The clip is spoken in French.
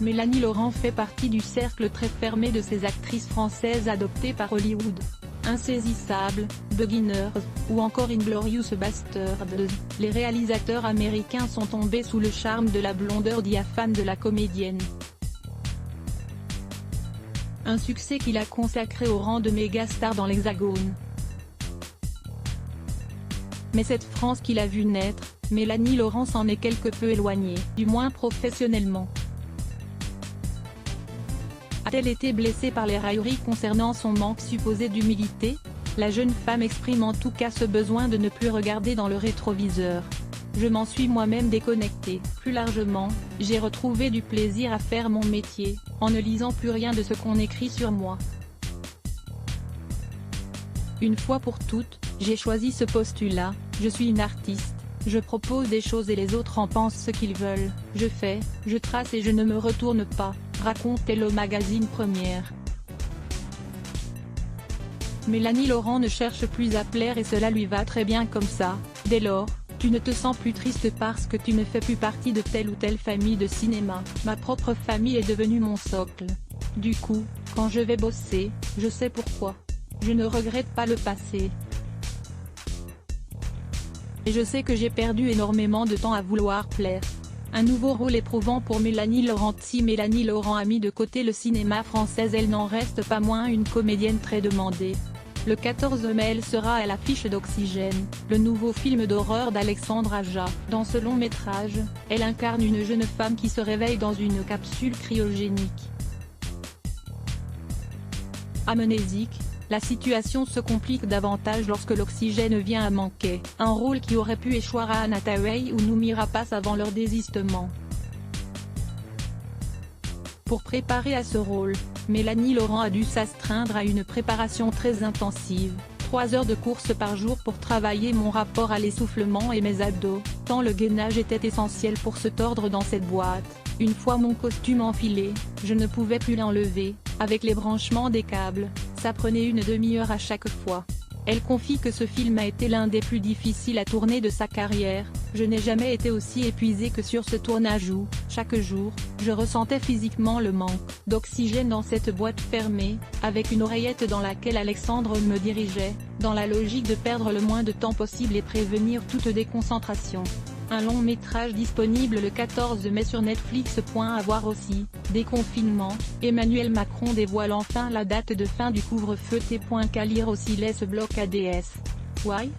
Mélanie Laurent fait partie du cercle très fermé de ces actrices françaises adoptées par Hollywood. Insaisissables, Beginners, ou encore Inglourious Basterds, les réalisateurs américains sont tombés sous le charme de la blondeur diaphane de la comédienne. Un succès qui l'a consacré au rang de méga-star dans l'Hexagone. Mais cette France qu'il a vue naître, Mélanie Laurent s'en est quelque peu éloignée, du moins professionnellement. A-t-elle été blessée par les railleries concernant son manque supposé d'humilité? La jeune femme exprime en tout cas ce besoin de ne plus regarder dans le rétroviseur. Je m'en suis moi-même déconnectée. Plus largement, j'ai retrouvé du plaisir à faire mon métier, en ne lisant plus rien de ce qu'on écrit sur moi. Une fois pour toutes, j'ai choisi ce postulat, je suis une artiste, je propose des choses et les autres en pensent ce qu'ils veulent, je fais, je trace et je ne me retourne pas, raconte-t-elle au magazine Première. Mélanie Laurent ne cherche plus à plaire et cela lui va très bien comme ça. Dès lors, tu ne te sens plus triste parce que tu ne fais plus partie de telle ou telle famille de cinéma. Ma propre famille est devenue mon socle. Du coup, quand je vais bosser, je sais pourquoi. Je ne regrette pas le passé. Et je sais que j'ai perdu énormément de temps à vouloir plaire. Un nouveau rôle éprouvant pour Mélanie Laurent. Si Mélanie Laurent a mis de côté le cinéma français, elle n'en reste pas moins une comédienne très demandée. Le 14 mai elle sera à l'affiche d'Oxygène, le nouveau film d'horreur d'Alexandre Aja. Dans ce long métrage, elle incarne une jeune femme qui se réveille dans une capsule cryogénique. Amnésique, la situation se complique davantage lorsque l'oxygène vient à manquer, un rôle qui aurait pu échoir à Anna Thaouei ou Noomi Rapace avant leur désistement. Pour préparer à ce rôle, Mélanie Laurent a dû s'astreindre à une préparation très intensive, 3 heures de course par jour pour travailler mon rapport à l'essoufflement et mes abdos, tant le gainage était essentiel pour se tordre dans cette boîte. Une fois mon costume enfilé, je ne pouvais plus l'enlever, avec les branchements des câbles, ça prenait une demi-heure à chaque fois. Elle confie que ce film a été l'un des plus difficiles à tourner de sa carrière. Je n'ai jamais été aussi épuisée que sur ce tournage où, chaque jour, je ressentais physiquement le manque d'oxygène dans cette boîte fermée, avec une oreillette dans laquelle Alexandre me dirigeait, dans la logique de perdre le moins de temps possible et prévenir toute déconcentration. Un long métrage disponible le 14 mai sur Netflix. À voir aussi, déconfinement, Emmanuel Macron dévoile enfin la date de fin du couvre-feu. Qu'à lire aussi les blocs ADS. Why?